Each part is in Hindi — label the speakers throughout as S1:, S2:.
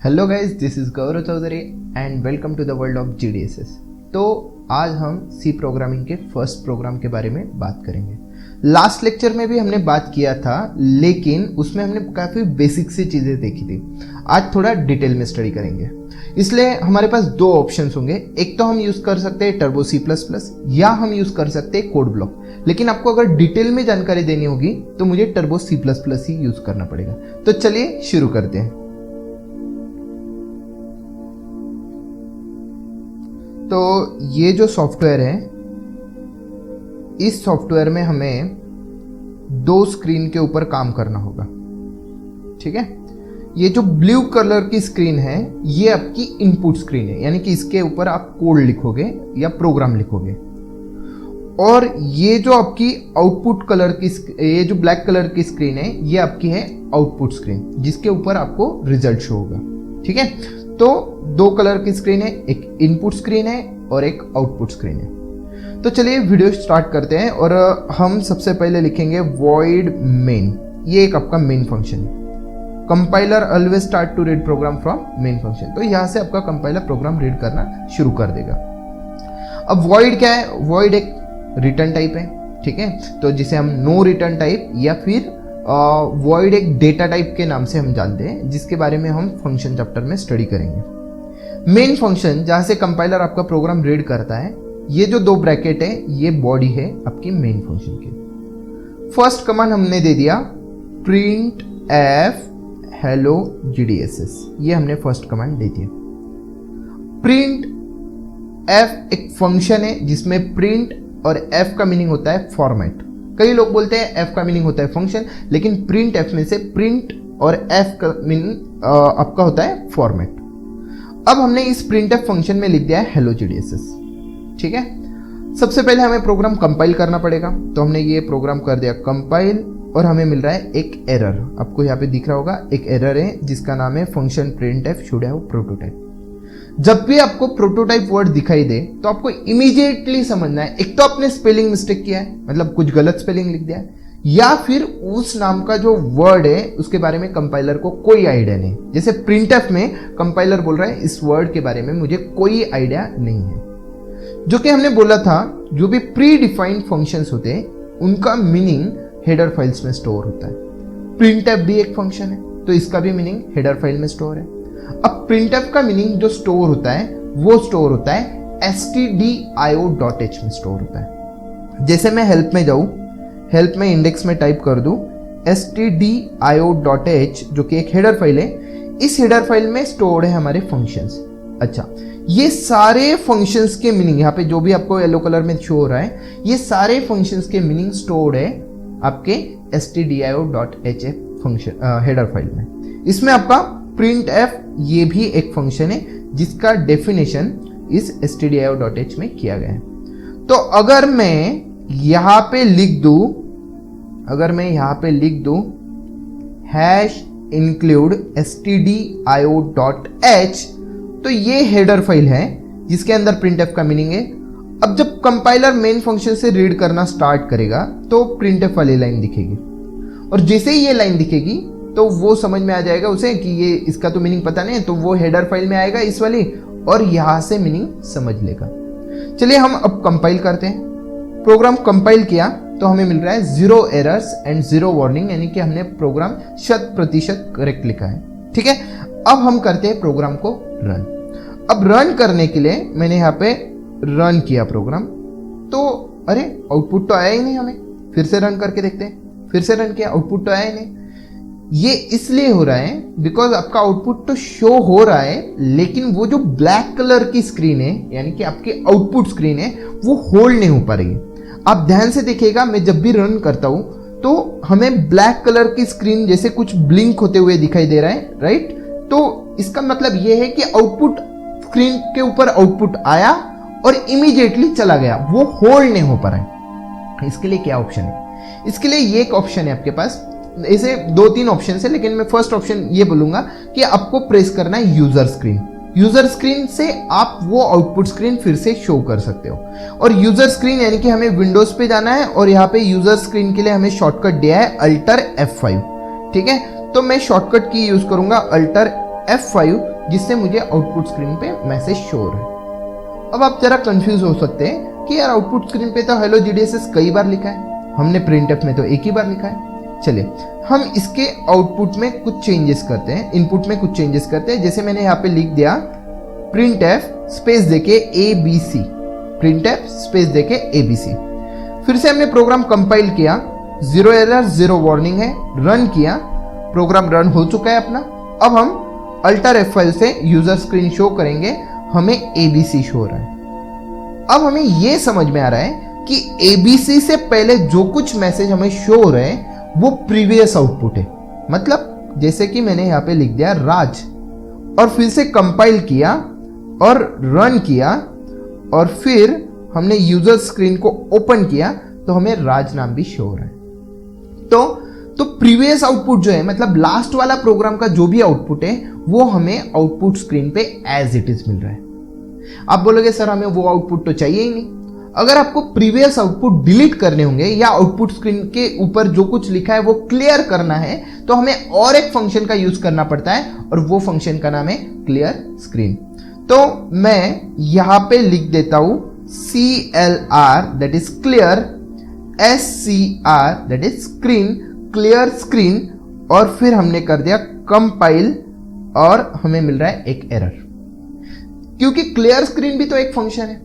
S1: Hello guys, this is Gaurav Chaudhary and welcome to the world of GDSS। तो आज हम सी प्रोग्रामिंग के फर्स्ट प्रोग्राम के बारे में बात करेंगे। लास्ट लेक्चर में भी हमने बात किया था, लेकिन उसमें हमने काफ़ी बेसिक सी चीज़ें देखी थी। आज थोड़ा डिटेल में स्टडी करेंगे, इसलिए हमारे पास दो ऑप्शंस होंगे। एक तो हम यूज़ कर सकते हैं टर्बो C++ या हम यूज़ कर सकते हैं कोड ब्लॉक। लेकिन आपको अगर डिटेल में जानकारी देनी होगी तो मुझे टर्बो C++ ही यूज़ करना पड़ेगा। तो चलिए शुरू करते हैं। तो ये जो सॉफ्टवेयर है, इस सॉफ्टवेयर में हमें दो स्क्रीन के ऊपर काम करना होगा। ठीक है, ये जो ब्लू कलर की स्क्रीन है ये आपकी इनपुट स्क्रीन है, यानी कि इसके ऊपर आप कोड लिखोगे या प्रोग्राम लिखोगे। और ये जो आपकी आउटपुट कलर की, ये जो ब्लैक कलर की स्क्रीन है ये आपकी है आउटपुट स्क्रीन, जिसके ऊपर आपको रिजल्ट शो होगा। ठीक है, तो दो कलर की स्क्रीन है, एक इनपुट स्क्रीन है और एक आउटपुट स्क्रीन है। तो चलिए वीडियो स्टार्ट करते हैं और हम सबसे पहले लिखेंगे void main। ये एक आपका मेन फंक्शन है। Compiler always start to read program from main function. तो यहां से आपका कंपाइलर प्रोग्राम रीड करना शुरू कर देगा। अब void क्या है? void एक रिटर्न टाइप है। ठीक है, तो जिसे हम नो रिटर्न टाइप या फिर void एक डेटा टाइप के नाम से हम जानते हैं, जिसके बारे में हम फंक्शन चैप्टर में स्टडी करेंगे। मेन फंक्शन जहां से कंपाइलर आपका प्रोग्राम रीड करता है, ये जो दो ब्रैकेट है ये बॉडी है आपकी मेन फंक्शन की। फर्स्ट कमांड हमने दे दिया प्रिंट एफ हेलो GDSS, ये हमने फर्स्ट कमांड दे दिया। प्रिंट एफ एक फंक्शन है जिसमें प्रिंट और एफ का मीनिंग होता है फॉर्मेट। कई लोग बोलते हैं एफ का मीनिंग होता है फंक्शन, लेकिन प्रिंट एफ में से प्रिंट और एफ का मीनिंग आपका होता है फॉर्मेट। अब हमने इस प्रिंट एफ फंक्शन में लिख दिया है हेलो GDSS। ठीक है, सबसे पहले हमें प्रोग्राम कंपाइल करना पड़ेगा। तो हमने ये प्रोग्राम कर दिया कंपाइल और हमें मिल रहा है एक एरर। आपको यहाँ पे दिख रहा होगा एक एरर है जिसका नाम है function print F should have prototype. जब भी आपको प्रोटोटाइप वर्ड दिखाई दे तो आपको इमीडिएटली समझना है, एक तो आपने स्पेलिंग मिस्टेक किया है, मतलब कुछ गलत स्पेलिंग लिख दिया है, या फिर उस नाम का जो वर्ड है उसके बारे में कंपाइलर को कोई आइडिया नहीं। जैसे प्रिंटएफ में कंपाइलर बोल रहा है इस वर्ड के बारे में मुझे कोई आइडिया नहीं है। जो कि हमने बोला था, जो भी प्री डिफाइंड फंक्शंस होते हैं उनका मीनिंग हेडर फाइल्स में स्टोर होता है। प्रिंटएफ भी एक फंक्शन है, तो इसका भी मीनिंग हेडर फाइल में स्टोर है। अब प्रिंटएफ का मीनिंग जो स्टोर होता है वो स्टोर होता है stdio.h में स्टोर होता है। जैसे मैं हेल्प में जाऊं, हेल्प में इंडेक्स में टाइप कर दूं stdio.h, जो कि एक हेडर फाइल है। इस हेडर फाइल में स्टोर्ड है हमारे फंक्शंस। अच्छा, ये सारे फंक्शंस के मीनिंग यहाँ पे जो भी आपको येलो कलर में शो हो रहा है, ये सारे फंक्शंस के मीनिंग स्टोर्ड है आपके stdio.h फंक्शन हेडर फाइल में। इसमें आपका प्रिंट एफ ये भी एक फंक्शन है जिसका डेफिनेशन इस stdio.h में किया गया है। तो अगर मैं यहां पे लिख दूं हैश इंक्लूड stdio.h, तो ये हेडर फाइल है जिसके अंदर प्रिंट एफ का मीनिंग है। अब जब कंपाइलर मेन फंक्शन से रीड करना स्टार्ट करेगा तो प्रिंट एफ वाली लाइन दिखेगी, और जैसे ही ये लाइन दिखेगी तो वो समझ में आ जाएगा उसे कि ये इसका तो मीनिंग पता नहीं है, तो वो हेडर फाइल में आएगा इस वाली, और यहां से मीनिंग समझ लेगा। चलिए हम अब कंपाइल करते हैं। प्रोग्राम कंपाइल किया तो हमें मिल रहा है 0 एरर्स एंड 0 वार्निंग, यानी कि हमने प्रोग्राम 100% करेक्ट लिखा है। ठीक है, अब हम करते हैं प्रोग्राम को रन। अब रन करने के लिए मैंने यहाँ पे रन किया प्रोग्राम, तो अरे आउटपुट तो आया ही नहीं हमें। फिर से रन करके देखते हैं। फिर से रन किया, आउटपुट तो आया ही नहीं। ये इसलिए हो रहा है बिकॉज आपका आउटपुट तो शो हो रहा है, लेकिन वो जो ब्लैक कलर की स्क्रीन है, यानी कि आपकी आउटपुट स्क्रीन है, वो होल्ड नहीं हो पा रही है। आप ध्यान से देखिएगा, मैं जब भी रन करता हूं तो हमें ब्लैक कलर की स्क्रीन जैसे कुछ ब्लिंक होते हुए दिखाई दे रहा है, राइट? तो इसका मतलब ये है कि आउटपुट स्क्रीन के ऊपर आउटपुट आया और इमीडिएटली चला गया, वो होल्ड नहीं हो पा रहा है। इसके लिए क्या ऑप्शन है? इसके लिए ये एक ऑप्शन है आपके पास। ऐसे 2-3 ऑप्शन है, लेकिन मैं फर्स्ट ऑप्शन ये बोलूंगा कि आपको प्रेस करना है यूजर स्क्रीन। यूजर स्क्रीन से आप वो आउटपुट स्क्रीन फिर से शो कर सकते हो। और यूजर स्क्रीन यानी कि हमें विंडोज पे जाना है, और यहाँ पे यूजर स्क्रीन के लिए हमें शॉर्टकट दिया है Alt F5। ठीक है, तो मैं शॉर्टकट की यूज करूंगा Alt F5, जिससे मुझे आउटपुट स्क्रीन पे मैसेज शो हो रहा है। अब आप जरा कंफ्यूज हो सकते हैं कि यार आउटपुट स्क्रीन पे तो हेलो जीडीएसएस कई बार लिखा है, हमने प्रिंटफ में तो एक ही बार लिखा है। चलिए हम इसके आउटपुट में कुछ चेंजेस करते हैं, इनपुट में कुछ चेंजेस करते हैं। जैसे मैंने यहाँ पे लिख दिया प्रिंटफ स्पेस देके ABC, प्रिंटफ स्पेस देके ABC। फिर से हमने प्रोग्राम कंपाइल किया, 0 एरर 0 वार्निंग है, रन किया, प्रोग्राम रन हो चुका है अपना। अब हम अल्टर F5 से यूजर स्क्रीन शो करेंगे, हमें ABC शो हो रहा है। अब हमें यह समझ में आ रहा है कि ABC से पहले जो कुछ मैसेज हमें शो हो रहे हैं वो प्रीवियस आउटपुट है। मतलब जैसे कि मैंने यहां पे लिख दिया राज और फिर से कंपाइल किया और रन किया और फिर हमने यूजर स्क्रीन को ओपन किया तो हमें राज नाम भी शो हो रहा है। तो प्रीवियस आउटपुट जो है, मतलब लास्ट वाला प्रोग्राम का जो भी आउटपुट है वो हमें आउटपुट स्क्रीन पे एज इट इज मिल रहा है। आप बोलोगे सर हमें वो आउटपुट तो चाहिए ही नहीं। अगर आपको प्रीवियस आउटपुट डिलीट करने होंगे या आउटपुट स्क्रीन के ऊपर जो कुछ लिखा है वो क्लियर करना है तो हमें और एक फंक्शन का यूज करना पड़ता है और वो फंक्शन का नाम है क्लियर स्क्रीन। तो मैं यहां पे लिख देता हूं CLR that is clear, SCR that is screen, clear screen, और फिर हमने कर दिया कंपाइल और हमें मिल रहा है एक एरर, क्योंकि क्लियर स्क्रीन भी तो एक फंक्शन है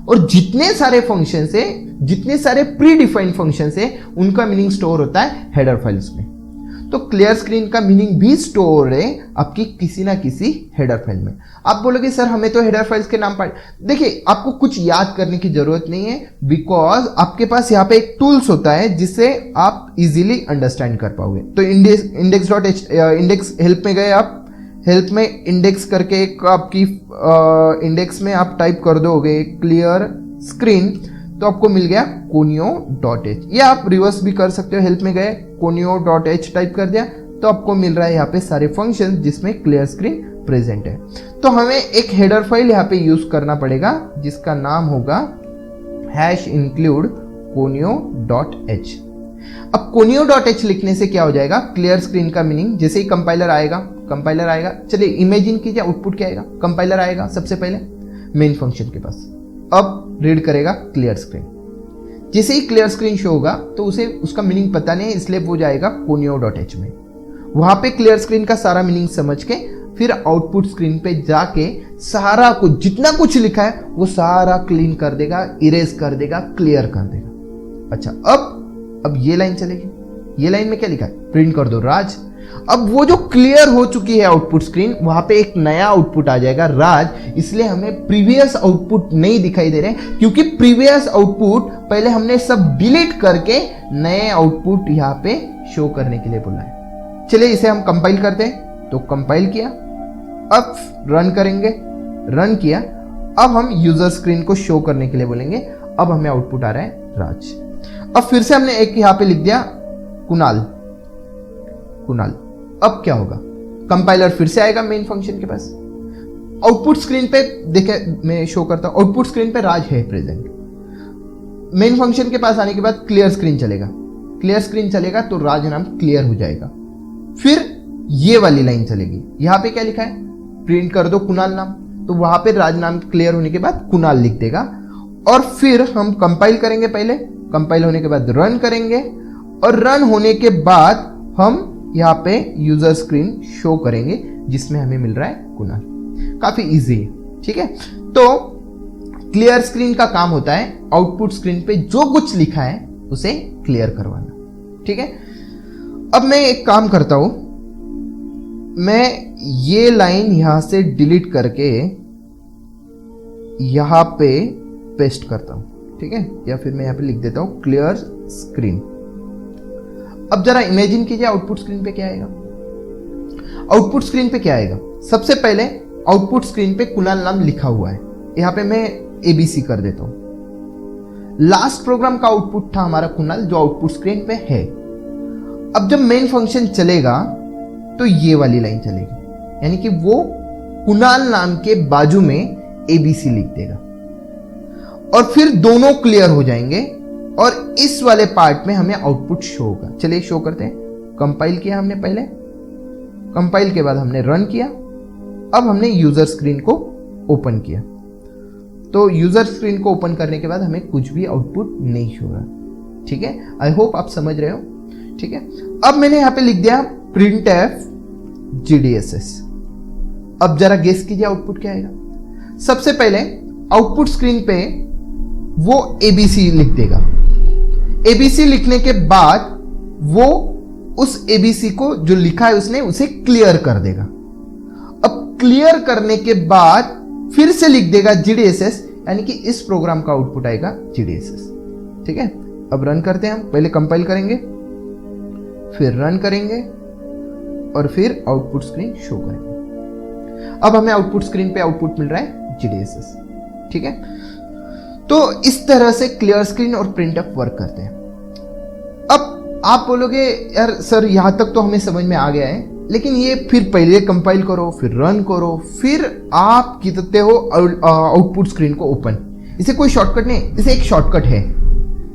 S1: और जितने सारे फंक्शन से, जितने सारे प्री डिफाइंड फंक्शन से उनका मीनिंग स्टोर होता है हेडर फाइल्स में। तो क्लियर स्क्रीन का मीनिंग भी स्टोर है आपकी किसी ना किसी हेडर फाइल में। आप बोलोगे सर हमें तो हेडर फाइल्स के नाम पढ़, देखिए आपको कुछ याद करने की जरूरत नहीं है, बिकॉज आपके पास यहाँ पे एक टूल्स होता है जिससे आप इजीली अंडरस्टैंड कर पाओगे। तो इंडेक्स हेल्प में गए, आप हेल्प में इंडेक्स करके एक आपकी इंडेक्स में आप टाइप कर दोगे क्लियर स्क्रीन तो आपको मिल गया conio.h, या आप रिवर्स भी कर सकते हो, हेल्प में गए conio.h टाइप कर दिया तो आपको मिल रहा है यहाँ पे सारे फंक्शंस जिसमें क्लियर स्क्रीन प्रेजेंट है। तो हमें एक हेडर फाइल यहाँ पे यूज करना पड़ेगा जिसका नाम होगा #include conio.h। अब conio.h लिखने से क्या हो जाएगा, क्लियर स्क्रीन का मीनिंग, जैसे ही कंपाइलर आएगा, चलिए इमेजिन कीजिए आउटपुट क्या आएगा, कंपाइलर आएगा सबसे पहले मेन फंक्शन के पास, अब रीड करेगा क्लियर स्क्रीन। जैसे ही क्लियर स्क्रीन शो होगा तो उसे उसका मीनिंग पता नहीं है, इसलिए वो जाएगा conio.h में, वहां पे क्लियर स्क्रीन का सारा मीनिंग समझ के फिर आउटपुट स्क्रीन पे जाके सारा कुछ जितना कुछ लिखा है वो सारा क्लीन कर देगा, इरेज कर देगा, क्लियर कर देगा। अच्छा अब ये लाइन चलेगी, ये लाइन में क्या लिखा है, प्रिंट कर दो राज। अब वो जो क्लियर हो चुकी है आउटपुट स्क्रीन, वहां पे एक नया आउटपुट आ जाएगा राज, इसलिए हमें प्रीवियस आउटपुट नहीं दिखाई दे रहे क्योंकि प्रीवियस आउटपुट पहले हमने सब डिलीट करके नए आउटपुट यहां पे शो करने के लिए बोला है। चलिए इसे हम कंपाइल करते हैं, तो कंपाइल किया, अब रन करेंगे, रन किया, अब हम यूजर स्क्रीन को शो करने के लिए बोलेंगे, अब हमें आउटपुट आ रहा है राज। अब फिर से हमने एक यहां पे लिख दिया कुणाल, अब क्या होगा, कंपाइलर फिर से आएगा मेन फंक्शन के पास, आउटपुट स्क्रीन पे देखे मैं शो करता हूं, आउटपुट स्क्रीन पे राज है प्रेजेंट। मेन फंक्शन के पास आने के बाद क्लियर स्क्रीन चलेगा तो राज नाम क्लियर हो जाएगा। फिर ये वाली लाइन चलेगी, यहां पे क्या लिखा है, प्रिंट कर दो कुणाल नाम, तो वहां पे राज नाम क्लियर होने के बाद कुणाल लिख देगा। और फिर हम कंपाइल करेंगे, पहले कंपाइल होने के बाद रन करेंगे और रन होने के बाद हम यहां पे यूजर स्क्रीन शो करेंगे जिसमें हमें मिल रहा है कुणाल। काफी इजी है, ठीक है। तो क्लियर स्क्रीन का काम होता है आउटपुट स्क्रीन पे जो कुछ लिखा है उसे क्लियर करवाना, ठीक है। अब मैं एक काम करता हूं, मैं ये लाइन यहां से डिलीट करके यहां पे पेस्ट करता हूं, ठीक है, या फिर मैं यहां पे लिख देता हूं क्लियर स्क्रीन। अब जरा इमेजिन कीजिए आउटपुट स्क्रीन पे क्या आएगा, आउटपुट स्क्रीन पे क्या आएगा। सबसे पहले आउटपुट स्क्रीन पे कुणाल नाम लिखा हुआ है, यहां पे मैं ABC कर देता हूं। लास्ट प्रोग्राम का आउटपुट था हमारा कुणाल जो आउटपुट स्क्रीन पे है। अब जब मेन फंक्शन चलेगा तो ये वाली लाइन चलेगी, यानी कि वो कुणाल नाम के बाजू में ABC लिख देगा और फिर दोनों क्लियर हो जाएंगे और इस वाले पार्ट में हमें आउटपुट शो होगा। चलिए शो करते हैं, कंपाइल किया हमने, पहले कंपाइल के बाद हमने रन किया, अब हमने यूजर स्क्रीन को ओपन किया, तो यूजर स्क्रीन को ओपन करने के बाद हमें कुछ भी आउटपुट नहीं हो रहा। ठीक है, आई होप आप समझ रहे हो। ठीक है, अब मैंने यहां पे लिख दिया printf GDSS। अब जरा गेस कीजिए आउटपुट क्या आएगा। सबसे पहले आउटपुट स्क्रीन पे वो ABC लिख देगा। ABC लिखने के बाद वो उस ABC को जो लिखा है उसने उसे क्लियर कर देगा। अब क्लियर करने के बाद फिर से लिख देगा GDSS, यानी कि इस प्रोग्राम का आउटपुट आएगा GDSS। ठीक है, अब रन करते हैं। हम पहले कंपाइल करेंगे, फिर रन करेंगे और फिर आउटपुट स्क्रीन शो करेंगे। अब हमें आउटपुट स्क्रीन पे आउटपुट मिल रहा है GDSS। ठीक है, तो इस तरह से क्लियर स्क्रीन और प्रिंटफ वर्क करते हैं। अब आप बोलोगे यार सर यहां तक तो हमें समझ में आ गया है, लेकिन ये फिर पहले कंपाइल करो, फिर रन करो, फिर आप करते हो आउटपुट स्क्रीन को ओपन। इसे कोई शॉर्टकट नहीं, इसे एक शॉर्टकट है।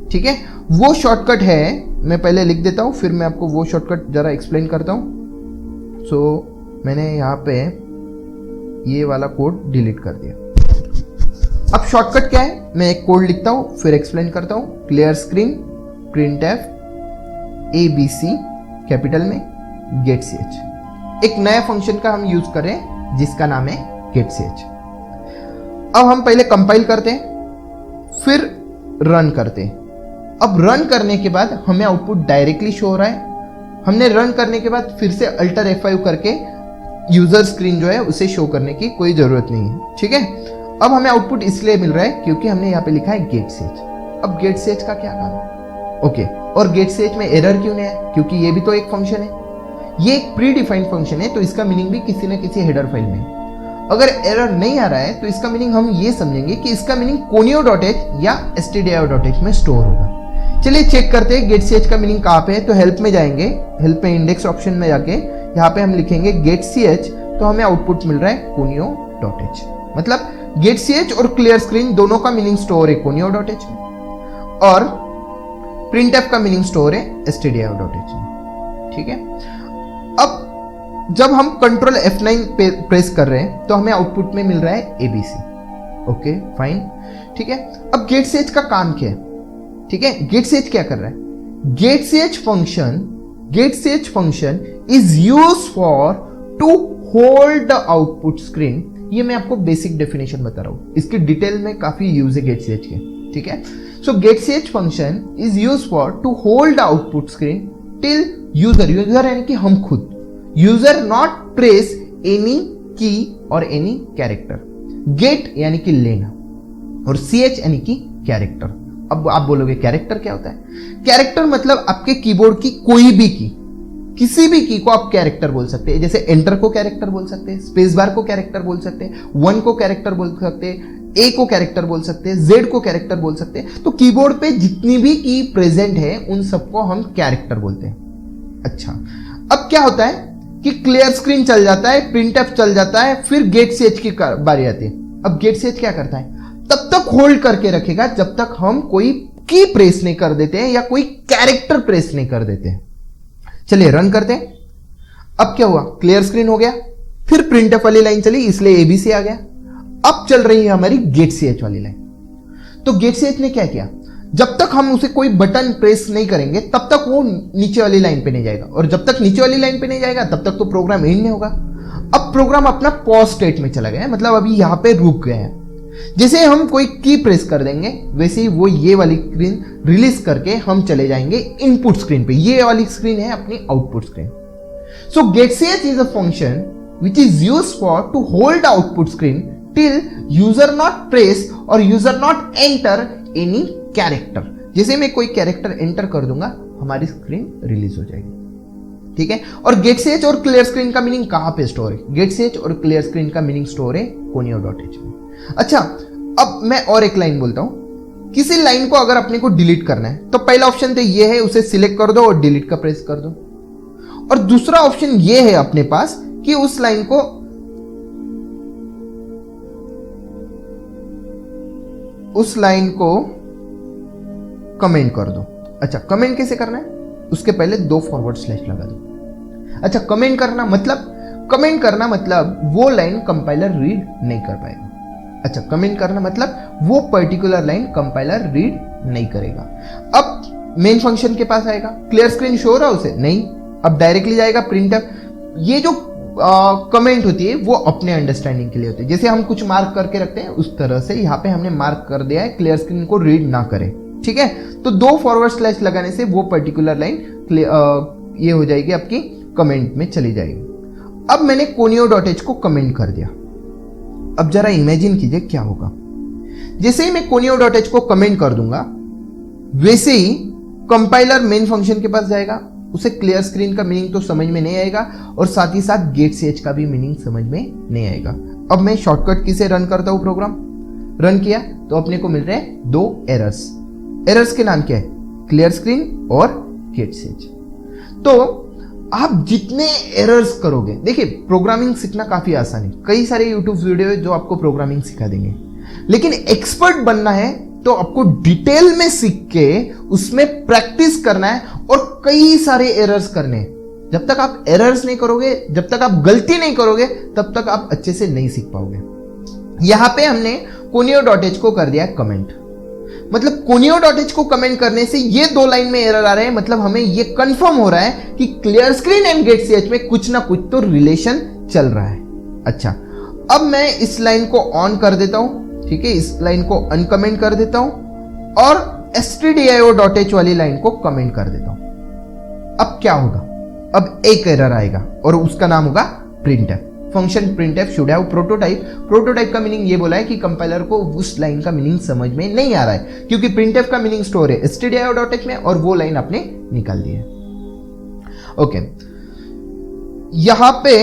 S1: ठीक है, वो शॉर्टकट है, मैं पहले लिख देता हूं, फिर मैं आपको वो शॉर्टकट जरा एक्सप्लेन करता हूं। सो मैंने यहां पे ये वाला कोड डिलीट कर दिया। अब शॉर्टकट क्या है, मैं एक कोड लिखता हूं फिर एक्सप्लेन करता हूं। Clear screen printf ABC capital में getch। एक नया फंक्शन का हम यूज कर रहे हैं जिसका नाम है getch। अब हम पहले कंपाइल करते हैं, फिर रन करते हैं। अब रन करने के बाद हमें आउटपुट डायरेक्टली शो हो रहा है। हमने रन करने के बाद फिर से अल्टर F5 करके यूजर स्क्रीन जो है उसे शो करने की कोई जरूरत नहीं है। ठीक है, अब हमें आउटपुट इसलिए मिल रहा है क्योंकि हमने यहाँ पे लिखा है getch। अब getch का क्या काम है? ओके, और getch में एरर क्यों नहीं है? क्योंकि ये भी तो एक फंक्शन है, ये एक प्री डिफाइंड फंक्शन है, तो इसका मीनिंग भी किसी न किसी हेडर फाइल में। अगर एरर नहीं आ रहा है तो इसका मीनिंग हम ये समझेंगे कि इसका मीनिंग conio.h या stdio.h में स्टोर होगा। चलिए चेक करते हैं getch का मीनिंग कहाँ पे है। तो हेल्प में जाएंगे, हेल्प में इंडेक्स ऑप्शन में जाके यहाँ पे हम लिखेंगे getch, तो हमें आउटपुट मिल रहा है conio.h। मतलब getch और क्लियर स्क्रीन दोनों का मीनिंग स्टोर है conio.h में, और printf का मीनिंग स्टोर है stdio.h में। ठीक है, अब जब हम कंट्रोल F9 पे प्रेस कर रहे हैं तो हमें आउटपुट में मिल रहा है ABC। ओके फाइन, ठीक है। अब getch का काम क्या है? ठीक है, getch क्या कर रहा है? getch function is use for to hold the output screen. ये मैं आपको बेसिक डेफिनेशन बता रहा हूं, इसकी डिटेल में काफी यूज है getch के। ठीक है, सो getch function is use for to hold output screen till user यानी कि हम खुद, यूजर नॉट प्रेस एनी की और एनी कैरेक्टर। गेट यानी कि लेना और ch यानी कि कैरेक्टर। अब आप बोलोगे कैरेक्टर क्या होता है? कैरेक्टर मतलब आपके कीबोर्ड की कोई भी की, किसी भी की को आप कैरेक्टर बोल सकते हैं। जैसे एंटर को कैरेक्टर बोल सकते हैं, स्पेस बार को कैरेक्टर बोल सकते हैं, 1 को कैरेक्टर बोल सकते हैं, A को कैरेक्टर बोल सकते हैं, Z को कैरेक्टर बोल सकते हैं। तो कीबोर्ड पे जितनी भी की प्रेजेंट है उन सबको हम कैरेक्टर बोलते हैं। अच्छा, अब क्या होता है कि क्लियर स्क्रीन चल जाता है, printf चल जाता है, फिर getch की बारी आती है। अब getch क्या करता है? तब तक होल्ड करके रखेगा जब तक हम कोई की प्रेस नहीं कर देते हैं या कोई कैरेक्टर प्रेस नहीं कर देते हैं। चलिए रन करते हैं। अब क्या हुआ? क्लियर स्क्रीन हो गया, फिर printf वाली लाइन चली, इसलिए ABC आ गया। अब चल रही है हमारी getch वाली लाइन। तो getch ने क्या किया? जब तक हम उसे कोई बटन प्रेस नहीं करेंगे तब तक वो नीचे वाली लाइन पे नहीं जाएगा, और जब तक नीचे वाली लाइन पे नहीं जाएगा तब तक तो प्रोग्राम एंड नहीं होगा। अब प्रोग्राम अपना पॉज स्टेट में चला गया है, मतलब अभी यहां पे रुक गया है। जैसे हम कोई की प्रेस कर देंगे वैसे ही वो ये वाली स्क्रीन रिलीज करके हम चले जाएंगे इनपुट स्क्रीन पे। ये वाली स्क्रीन है अपनी output screen. So getch is a function which is use for to hold output screen till user not press or user not enter any character. जैसे मैं कोई कैरेक्टर एंटर कर दूंगा हमारी स्क्रीन रिलीज हो जाएगी। ठीक है, और getch और क्लियर स्क्रीन का मीनिंग कहां पे स्टोर है? getch और क्लियर स्क्रीन का मीनिंग स्टोर है conio.h में। अच्छा, अब मैं और एक लाइन बोलता हूं। किसी लाइन को अगर अपने को डिलीट करना है तो पहला ऑप्शन तो ये है, उसे सिलेक्ट कर दो और डिलीट का प्रेस कर दो। और दूसरा ऑप्शन ये है अपने पास कि उस लाइन को कमेंट कर दो। अच्छा, कमेंट कैसे करना है? उसके पहले 2 फॉरवर्ड स्लैश लगा दो। अच्छा, कमेंट करना मतलब कमेंट करना मतलब वो लाइन कंपाइलर रीड नहीं कर पाएगा। अच्छा, कमेंट करना मतलब वो पर्टिकुलर लाइन कंपाइलर रीड नहीं करेगा। अब मेन फंक्शन के पास आएगा, क्लियर स्क्रीन शो हो रहा है उसे? नहीं। अब डायरेक्टली जाएगा प्रिंटफ। ये जो कमेंट होती है वो अपने अंडरस्टैंडिंग के लिए होती है। जैसे हम कुछ मार्क करके रखते हैं उस तरह से यहाँ पे हमने मार्क कर दिया है क्लियर स्क्रीन को रीड ना करे। ठीक है, तो 2 फॉरवर्ड स्लैश लगाने से वो पर्टिकुलर लाइन ये हो जाएगी, आपकी कमेंट में चली जाएगी। अब मैंने conio.h को कमेंट कर दिया। अब जरा इमेजिन कीजिए क्या होगा। जैसे ही मैं conio.h को कमेंट कर दूंगा वैसे ही कंपाइलर मेन फंक्शन के पास जाएगा, उसे क्लियर स्क्रीन का मीनिंग तो समझ में नहीं आएगा और साथ ही साथ getch का भी मीनिंग समझ में नहीं आएगा। अब मैं शॉर्टकट की से रन करता हूं, प्रोग्राम रन किया तो अपने को मिल रहे हैं 2 एरर्स। एरर्स के नाम क्या है? क्लियर स्क्रीन और getch। तो आप जितने एरर्स करोगे, देखिए प्रोग्रामिंग सीखना काफी आसान है, कई सारे यूट्यूब वीडियो है जो आपको प्रोग्रामिंग सिखा देंगे, लेकिन एक्सपर्ट बनना है तो आपको डिटेल में सीख के उसमें प्रैक्टिस करना है और कई सारे एरर्स करने हैं। जब तक आप एरर्स नहीं करोगे, जब तक आप गलती नहीं करोगे, तब तक आप अच्छे से नहीं सीख पाओगे। यहां पे हमने conio.h को कर दिया कमेंट, मतलब conio.h को कमेंट करने से ये 2 लाइन में एरर आ रहे हैं, मतलब हमें ये कंफर्म हो रहा है कि क्लियर स्क्रीन एंड getch में कुछ ना कुछ तो रिलेशन चल रहा है। अच्छा, अब मैं इस लाइन को ऑन कर देता हूं, ठीक है, इस लाइन को अनकमेंट कर देता हूं और stdio.h वाली लाइन को कमेंट कर देता हूं। अब क्या होगा? अब एक एरर आएगा और उसका नाम होगा printf। Function printf should have prototype. Prototype का मीनिंग ये बोला है कि कंपाइलर को उस लाइन का मीनिंग समझ में नहीं आ रहा है, क्योंकि printf का मीनिंग स्टोर है stdio.h में और वो लाइन आपने निकाल दी है। ओके, यहां पे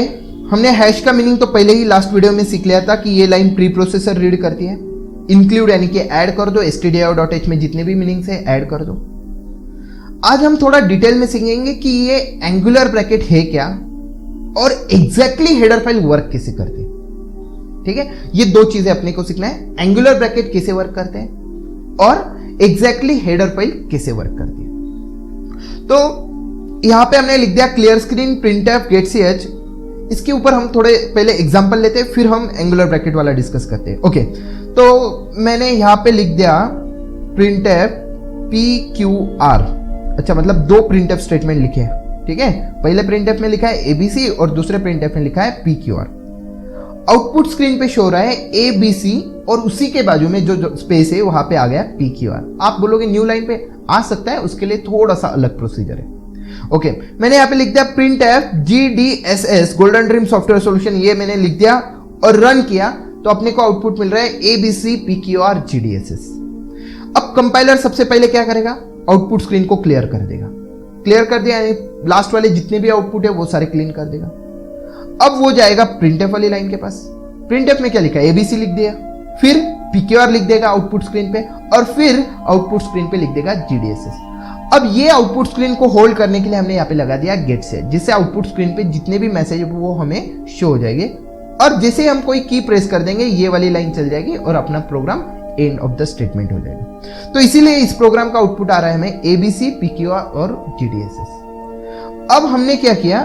S1: हमने हैश का मीनिंग तो पहले ही लास्ट वीडियो में सीख लिया था कि ये लाइन प्री प्रोसेसर रीड करती है। इंक्लूड यानी कि ऐड कर दो, stdio.h में जितने भी मीनिंग्स है ऐड कर दो। आज हम थोड़ा डिटेल में सीखेंगे कि ये एंगुलर ब्रैकेट है क्या और एग्जैक्टली हेडर फाइल वर्क कैसे करती है। ठीक है, ये 2 चीजें अपने को सीखना है, एंगुलर ब्रैकेट कैसे वर्क करते हैं और एग्जैक्टली हेडर फाइल कैसे वर्क करती है। तो यहां पे हमने लिख दिया क्लियर स्क्रीन printf getch। इसके ऊपर हम थोड़े पहले एग्जांपल लेते हैं, फिर हम एंगुलर ब्रैकेट वाला डिस्कस करते हैं। ओके, तो मैंने यहां पे लिख दिया printf pqr। अच्छा, मतलब 2 printf स्टेटमेंट लिखे हैं। ठीक है, पहले printf में लिखा है abc और दूसरे printf में लिखा है pqr। आउटपुट स्क्रीन पे शो रहा है abc और उसी के बाजू में जो स्पेस है वहां पे आ गया pqr। आप बोलोगे न्यू लाइन पे आ सकता है, उसके लिए थोड़ा सा अलग प्रोसीजर है। ओके, मैंने यहां पे लिख दिया printf gdss golden dream software solution, ये मैंने लिख दिया और रन किया तो अपने को आउटपुट मिल रहा है abc pqr gdss। अब कंपाइलर सबसे पहले क्या करेगा? आउटपुट स्क्रीन को क्लियर कर देगा। क्लियर कर दिया यानी लास्ट वाले जितने भी आउटपुट है वो सारे क्लीन कर देगा। अब वो जाएगा printf वाली लाइन के पास। printf में क्या लिखा है? abc लिख दिया, फिर pqr लिख देगा आउटपुट स्क्रीन पे और फिर आउटपुट स्क्रीन पे लिख देगा gdss। अब ये आउटपुट स्क्रीन को होल्ड करने के लिए हमने यहाँ पे लगा दिया getch, जिससे आउटपुट स्क्रीन पे जितने भी मैसेज है वो हमें शो हो जाएंगे और जैसे हम कोई की प्रेस कर देंगे ये वाली लाइन चल जाएगी और अपना program end of the statement हो जाएगा। तो इसीलिए इस प्रोग्राम का आउटपुट आ रहा है हमें abc pqr और gdss। अब हमने क्या किया,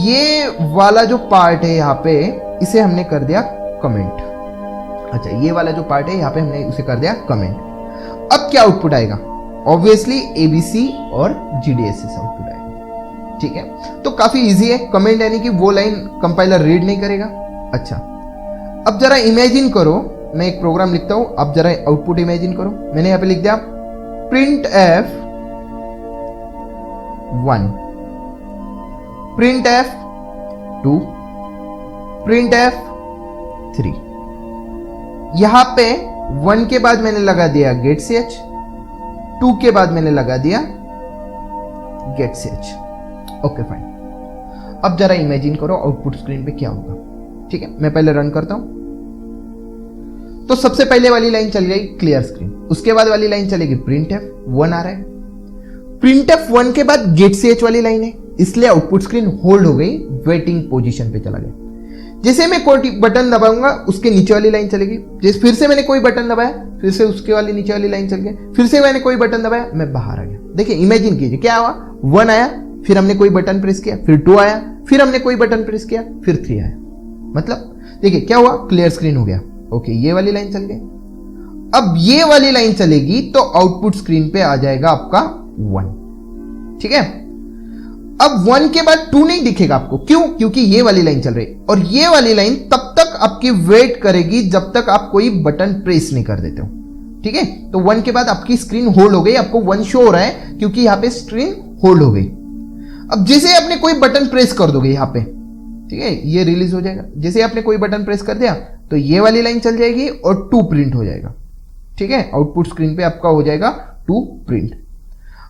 S1: ये वाला जो पार्ट है यहाँ पे इसे हमने कर दिया कमेंट। अच्छा, ये वाला जो पार्ट है यहाँ पे हमने उसे कर दिया कमेंट। अब क्या आउटपुट आएगा? ऑब्वियसली abc और gdss आउटपुट आएगा। ठीक है, तो काफी इजी है। कमेंट यानी कि वो लाइन कंपाइलर रीड नहीं करेगा। अच्छा, अब जरा इमेजिन करो, मैं एक प्रोग्राम लिखता हूं, आप जरा आउटपुट इमेजिन करो। मैंने यहां पे लिख दिया printf 1, printf 2, printf 3। यहां पे 1 के बाद मैंने लगा दिया getch, 2 के बाद मैंने लगा दिया getch। Okay fine. अब जरा इमेजिन करो आउटपुट स्क्रीन पे क्या होगा। ठीक है, मैं पहले रन करता हूं। तो सबसे पहले वाली लाइन चल गई क्लियर स्क्रीन, उसके बाद वाली लाइन चलेगी printf 1 आ रहा है। printf 1 के बाद getch वाली लाइन है, इसलिए आउटपुट स्क्रीन होल्ड हो गई, वेटिंग पोजीशन पे चला गया। जैसे मैं कोई बटन दबाऊंगा उसके नीचे वाली लाइन चलेगी, जैसे फिर से मैंने कोई बटन दबाया फिर से उसके वाली नीचे वाली लाइन चल गई, फिर से मैंने कोई बटन दबाया मैं बाहर आ गया। देखिए इमेजिन कीजिए क्या हुआ, 1 आया, फिर हमने कोई बटन प्रेस किया, फिर 2 आया, फिर हमने कोई बटन प्रेस किया, फिर 3 आया। मतलब देखिए क्या हुआ, क्लियर स्क्रीन हो गया। ओके, ये वाली लाइन चल गई। अब ये वाली लाइन चलेगी तो आउटपुट स्क्रीन पे आ जाएगा आपका 1। ठीक है, अब 1 के बाद 2 नहीं दिखेगा आपको। क्यों? क्योंकि ये वाली लाइन चल रही, और ये वाली लाइन तब तक आपकी वेट करेगी जब तक आप कोई बटन प्रेस नहीं कर देते हो। ठीक है, तो 1 के बाद आपकी स्क्रीन होल्ड हो गई, आपको 1 शो हो रहा है क्योंकि यहां पे स्क्रीन होल्ड हो गई। अब जैसे आपने कोई बटन प्रेस कर दोगे यहां पे, ठीक है, ये रिलीज हो जाएगा। जैसे आपने कोई बटन प्रेस कर दिया तो ये वाली लाइन चल जाएगी और 2 प्रिंट हो जाएगा। ठीक है, आउटपुट स्क्रीन पे आपका हो जाएगा 2 प्रिंट।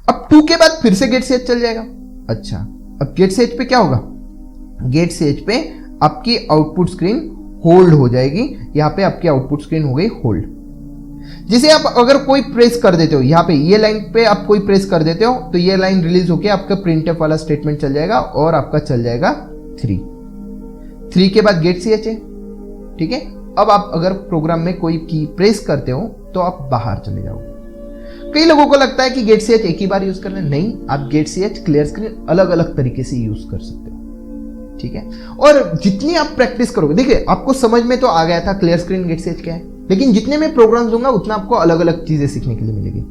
S1: अब 2 के बाद फिर से गेट से एज चल जाएगा। अच्छा, अब गेट से एज पे क्या होगा, गेट से एज पे आपकी आउटपुट स्क्रीन होल्ड हो जाएगी। यहां पे आपकी आउटपुट स्क्रीन हो गई होल्ड। जिसे आप अगर कोई प्रेस कर देते हो, यहां पे ये लाइन पे आप कोई प्रेस कर देते हो तो ये लाइन रिलीज होकर आपका प्रिंटफ वाला स्टेटमेंट चल जाएगा और आपका चल जाएगा 3 के बाद गेट सी एच है। ठीक है, अब आप अगर प्रोग्राम में कोई की प्रेस करते हो तो आप बाहर चले जाओगे। कई लोगों को लगता है कि गेट सी एच एक ही बार यूज करना है। नहीं, आप get C H, clear screen अलग अलग तरीके से यूज कर सकते हो। ठीक है, और जितनी आप प्रैक्टिस करोगे, देखिए आपको समझ में तो आ गया था clear screen get C H क्या है, लेकिन जितने मैं प्रोग्राम्स दूंगा उतना आपको अलग अलग चीजें सीखने के लिए मिलेगी।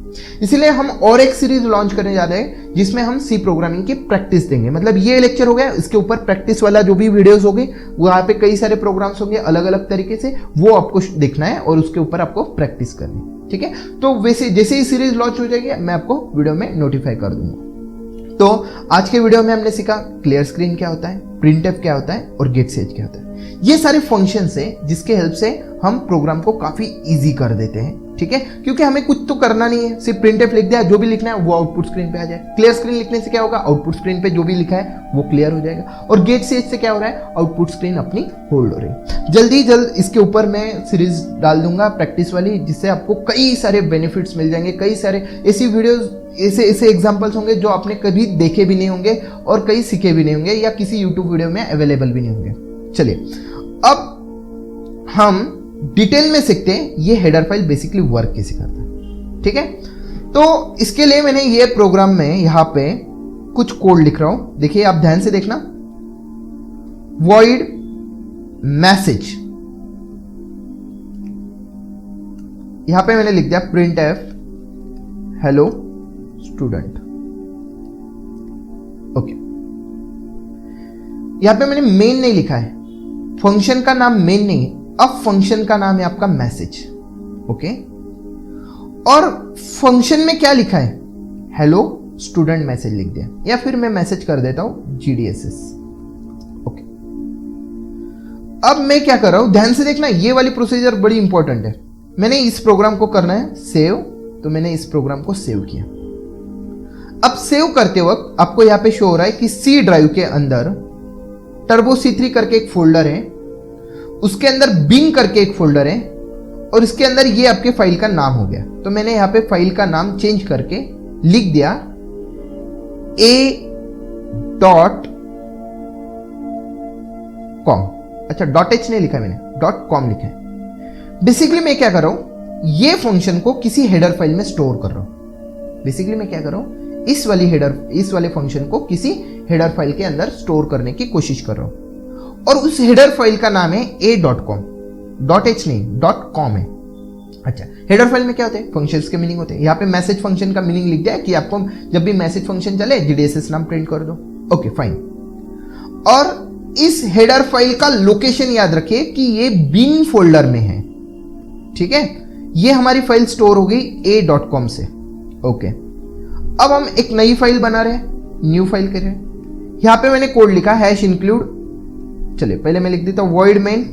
S1: इसलिए हम और एक सीरीज लॉन्च करने जा रहे हैं जिसमें हम सी प्रोग्रामिंग की प्रैक्टिस देंगे। मतलब ये लेक्चर हो गया, इसके ऊपर प्रैक्टिस वाला जो भी वीडियोस होगी वहां पे कई सारे प्रोग्राम्स होंगे अलग अलग तरीके से, वो आपको देखना है और उसके ऊपर आपको प्रैक्टिस करनी है। ठीक है, तो वैसे जैसे ही सीरीज लॉन्च हो जाएगी मैं आपको वीडियो में नोटिफाई कर दूंगा। तो आज के वीडियो में हमने सीखा क्लियर स्क्रीन क्या होता है, प्रिंटफ क्या होता है और गेट सेज क्या होता है। ये सारे फंक्शंस है जिसके हेल्प से हम प्रोग्राम को काफी इजी कर देते हैं। ठीक है, क्योंकि हमें कुछ तो करना नहीं है, सिर्फ प्रिंटफ लिख दिया, जो भी लिखना है वो आउटपुट स्क्रीन पे आ जाए। क्लियर स्क्रीन लिखने से क्या होगा, आउटपुट स्क्रीन पे जो भी लिखा है वो क्लियर हो जाएगा। और गेट सेज से क्या हो रहा है, आउटपुट स्क्रीन अपनी होल्ड हो रही है। जल्दी जल्द इसके ऊपर मैं सीरीज डाल दूंगा प्रैक्टिस वाली, जिससे आपको कई सारे बेनिफिट्स मिल जाएंगे। कई सारे ऐसी वीडियोज, ऐसे एग्जाम्पल्स होंगे जो आपने कभी देखे भी नहीं होंगे और कई सीखे भी नहीं होंगे या किसी यूट्यूब वीडियो में अवेलेबल भी नहीं होंगे। चलिए अब हम डिटेल में सीखते हैं ये हेडर फाइल बेसिकली वर्क कैसे करता है। ठीक है, तो इसके लिए मैंने ये प्रोग्राम में यहां पे कुछ कोड लिख रहा हूं, देखिए आप ध्यान से देखना। void मैसेज, यहां पे मैंने लिख दिया printf हेलो स्टूडेंट। ओके, यहां पे मैंने मेन नहीं लिखा है, फंक्शन का नाम मेन नहीं है, अब फंक्शन का नाम है आपका मैसेज। ओके, और फंक्शन में क्या लिखा है, हेलो स्टूडेंट मैसेज लिख दिया, या फिर मैं मैसेज कर देता हूं GDSS। ओके, अब मैं क्या कर रहा हूं, ध्यान से देखना, ये वाली प्रोसीजर बड़ी इंपॉर्टेंट है। मैंने इस प्रोग्राम को करना है सेव, तो मैंने इस प्रोग्राम को सेव किया। अब सेव करते वक्त आपको यहां पे शो हो रहा है कि सी ड्राइव के अंदर टर्बो C3 करके एक फोल्डर है, उसके अंदर बिंग करके एक फोल्डर है, और इसके अंदर ये आपके फाइल का नाम हो गया। तो मैंने यहां पे फाइल का नाम चेंज करके लिख दिया a.com। अच्छा, .h नहीं लिखा मैंने, .com लिखा है। बेसिकली मैं क्या कर रहा हूं, ये फंक्शन को किसी हेडर फाइल में स्टोर कर रहा हूं। बेसिकली मैं क्या कर रहा हूं, इस वाले फंक्शन को किसी हेडर फाइल के अंदर स्टोर करने की कोशिश कर रहा हूं, और उस हेडर फाइल का नाम है a.com, .h नहीं .com है। अच्छा, हेडर फाइल में क्या होते हैं, फंक्शंस के मीनिंग होते हैं। यहाँ पे मैसेज फंक्शन का मीनिंग लिख दिया कि आपको जब भी मैसेज फंक्शन चले GDSS नाम प्रिंट कर दो। ओके फाइन, और इस हेडर फाइल का लोकेशन याद रखिए कि ये बिन फोल्डर में है। ठीक है, ये हमारी फाइल स्टोर हो गई a.com से। ओके, अब हम एक नई फाइल बना रहे हैं, न्यू फाइल कर रहे हैं। यहां पे मैंने कोड लिखा #include, चलिए पहले मैं लिख देता हूं void main।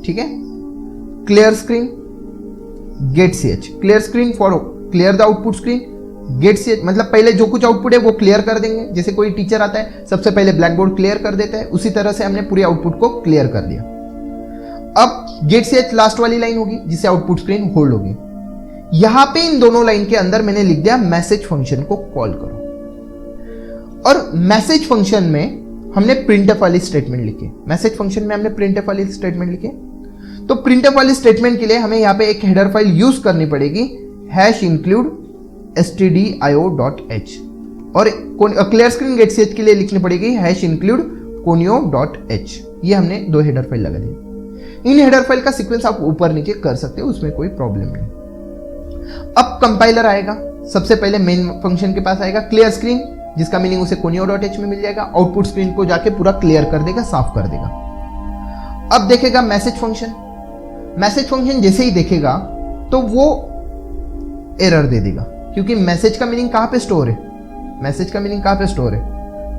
S1: ठीक है, clear screen get ch, clear screen for clear the output screen, get ch मतलब पहले जो कुछ आउटपुट है वो क्लियर कर देंगे। जैसे कोई टीचर आता है सबसे पहले ब्लैक बोर्ड क्लियर कर देता है, उसी तरह से हमने पूरी आउटपुट को क्लियर कर दिया। अब गेट ch लास्ट वाली लाइन होगी जिससे आउटपुट स्क्रीन होल्ड होगी। यहां पे इन दोनों लाइन के अंदर मैंने लिख दिया मैसेज फंक्शन को कॉल करो, और मैसेज फंक्शन में हमने प्रिंटफ वाली स्टेटमेंट लिखी। मैसेज फंक्शन में हमने प्रिंटफ वाली स्टेटमेंट लिखी। तो प्रिंटफ वाली स्टेटमेंट के लिए हमें यहां पे एक हेडर फाइल यूज करनी पड़ेगी, #include stdio.h। और क्लियर स्क्रीन गेट ch के लिए लिखनी पड़ेगी #include conio.h। ये हमने 2 हेडर फाइल लगा दिए। इन हेडर फाइल का सीक्वेंस आप ऊपर नीचे कर सकते हो, उसमें कोई प्रॉब्लम नहीं। अब कंपाइलर आएगा, सबसे पहले मेन फंक्शन के पास आएगा क्लियर स्क्रीन, जिसका मीनिंग उसे conio.h में मिल जाएगा। आउटपुट स्क्रीन को जाके पूरा क्लियर कर देगा, साफ कर देगा। अब देखेगा मैसेज फंक्शन। मैसेज फंक्शन जैसे ही देखेगा तो वो एरर दे देगा, क्योंकि मैसेज का मीनिंग कहां पे स्टोर है, मैसेज का मीनिंग कहां पे स्टोर है।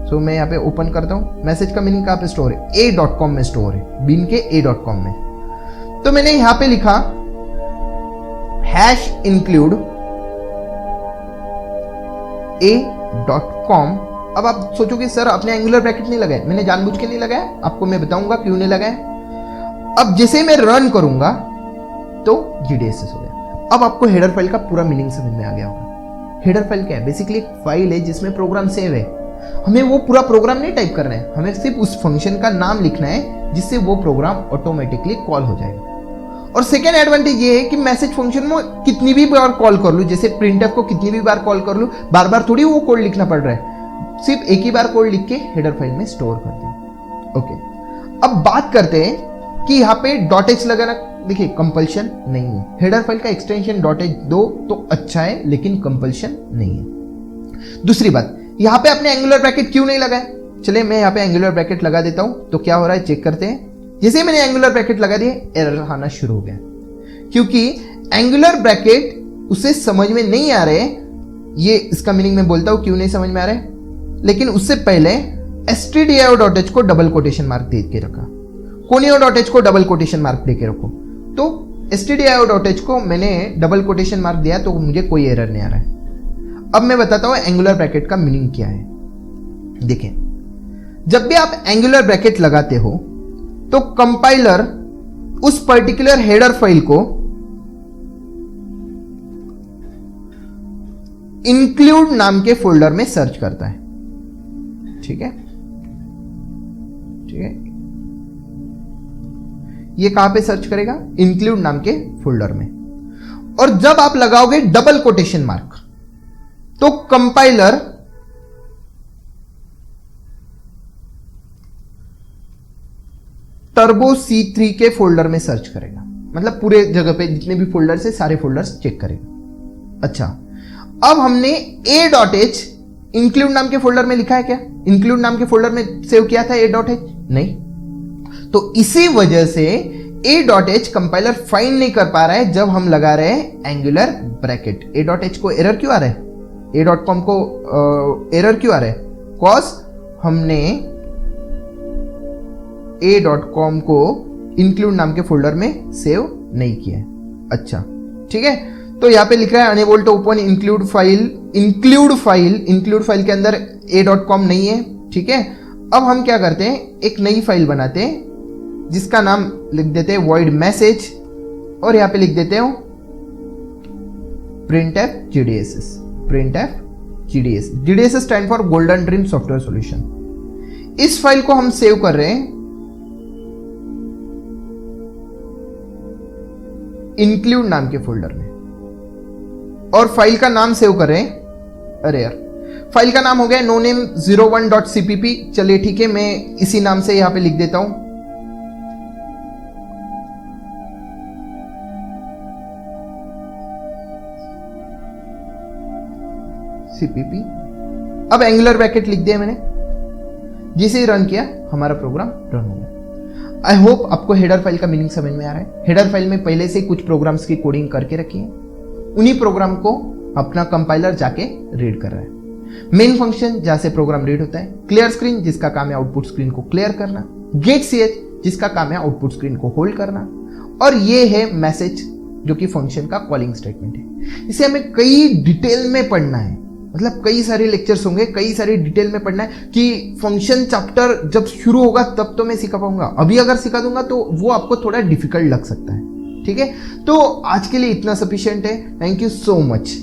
S1: सो मैं यहाँ पे ओपन करता हूं, मैसेज का मीनिंग कहां पे स्टोर है, a.com में स्टोर है, बिन के a.com में। तो मैंने यहां पे लिखा #include a.com। अब आप सोचोगे सर आपने एंगुलर ब्रैकेट नहीं लगाया। मैंने जानबूझ के नहीं लगाया, आपको मैं बताऊंगा क्यों नहीं लगाया। अब जैसे मैं रन करूंगा तो GDSS हो गया। अब आपको हेडर फाइल का पूरा मीनिंग समझ में आ गया होगा। हेडर फाइल क्या है? बेसिकली एक फाइल है जिसमें प्रोग्राम सेव है। हमें वो पूरा प्रोग्राम नहीं टाइप करना है, हमें सिर्फ उस फंक्शन का नाम लिखना है जिससे वो प्रोग्राम ऑटोमेटिकली कॉल हो जाएगा। और सेकेंड एडवांटेज ये है कि मैसेज फंक्शन में कितनी भी बार कॉल कर लूं, जैसे printf को कितनी भी बार कॉल कर लूं, बार बार थोड़ी वो कोड लिखना पड़ रहा है, सिर्फ एक ही बार कोड लिख के हेडर फाइल में स्टोर कर दिया। ओके, अब बात करते हैं कि यहाँ पे .h लगाना, देखिए कंपल्शन नहीं है। हेडर फाइल का एक्सटेंशन .h दो तो अच्छा है, लेकिन कंपल्शन नहीं है। दूसरी बात, यहाँ पे आपने एंगुलर ब्रैकेट क्यों नहीं लगाया? चलिए मैं यहाँ पे एंगुलर ब्रैकेट लगा देता हूं, तो क्या हो रहा है चेक करते हैं। जैसे मैंने एंगुलर ब्रैकेट लगा दिए, एरर आना शुरू हो गया, क्योंकि एंगुलर ब्रैकेट उसे समझ में नहीं आ रहे। ये इसका मीनिंग मैं बोलता हूं क्यों नहीं समझ में आ रहे, लेकिन उससे पहले stdio.h को डबल कोटेशन मार्क दे के रखा, conio.h को डबल कोटेशन मार्क दे के रखो। तो stdio.h को मैंने डबल कोटेशन मार्क दिया तो मुझे कोई एरर नहीं आ रहा है। अब मैं बताता हूं एंगुलर ब्रैकेट का मीनिंग क्या है। देखें, जब भी आप एंगुलर ब्रैकेट लगाते हो तो कंपाइलर उस पर्टिकुलर हेडर फाइल को इंक्लूड नाम के फोल्डर में सर्च करता है। ठीक है, ठीक है, ये कहां पे सर्च करेगा? इंक्लूड नाम के फोल्डर में। और जब आप लगाओगे डबल कोटेशन मार्क तो कंपाइलर टर्बो C3 के फोल्डर में सर्च करेगा, मतलब पूरे जगह पे जितने भी फोल्डर से सारे फोल्डर्स चेक करेगा। अच्छा, अब हमने a.h इंक्लूड नाम के फोल्डर में लिखा है क्या? इंक्लूड नाम के फोल्डर में सेव किया था a.h? नहीं। तो इसी वजह से a.h कंपाइलर फाइंड नहीं कर पा रहा है जब हम लगा रहे हैं एंगुलर ब्रैकेट। a.h को एरर क्यों आ रहा है? a.com को एरर क्यों आ रहा है? कॉज हमने a.com को इंक्लूड नाम के फोल्डर में सेव नहीं किया है। अच्छा, ठीक है, तो यहां पे लिख रहा है unable to open include file. Include file के अंदर a.com नहीं है। ठीक है, अब हम क्या करते हैं, एक नई फाइल बनाते हैं जिसका नाम लिख देते हैं void message, और यहां पे लिख देते हो printf GDSS। printf GDSS stand for golden dream software solution. इस फाइल को हम सेव कर रहे हैं इंक्लूड नाम के फोल्डर में, और फाइल का नाम सेव कर रहे हैं, अरे यार फाइल का नाम हो गया noname01.cpp। चलिए ठीक है, मैं इसी नाम से यहां पे लिख देता हूं cpp। अब एंगुलर ब्रैकेट लिख दिया मैंने, जिसे ही रन किया हमारा प्रोग्राम रन हो गया। आई होप आपको हेडर फाइल का मीनिंग समझ में आ रहा है। हेडर फाइल में पहले से कुछ प्रोग्राम्स की कोडिंग करके रखी है, उन्हीं प्रोग्राम को अपना कंपाइलर जाके रीड कर रहा है। मेन फंक्शन जहां से प्रोग्राम रीड होता है, क्लियर स्क्रीन जिसका काम है आउटपुट स्क्रीन को क्लियर करना, गेट ch जिसका काम है आउटपुट स्क्रीन को होल्ड करना, और ये है मैसेज जो कि फंक्शन का कॉलिंग स्टेटमेंट है। इसे हमें कई डिटेल में पढ़ना है, मतलब कई सारे लेक्चर्स होंगे, कई सारी डिटेल में पढ़ना है कि फंक्शन चैप्टर जब शुरू होगा तब तो मैं सिखा पाऊंगा। अभी अगर सिखा दूंगा तो वो आपको थोड़ा डिफिकल्ट लग सकता है। ठीक है, तो आज के लिए इतना सफिशिएंट है। Thank you so much.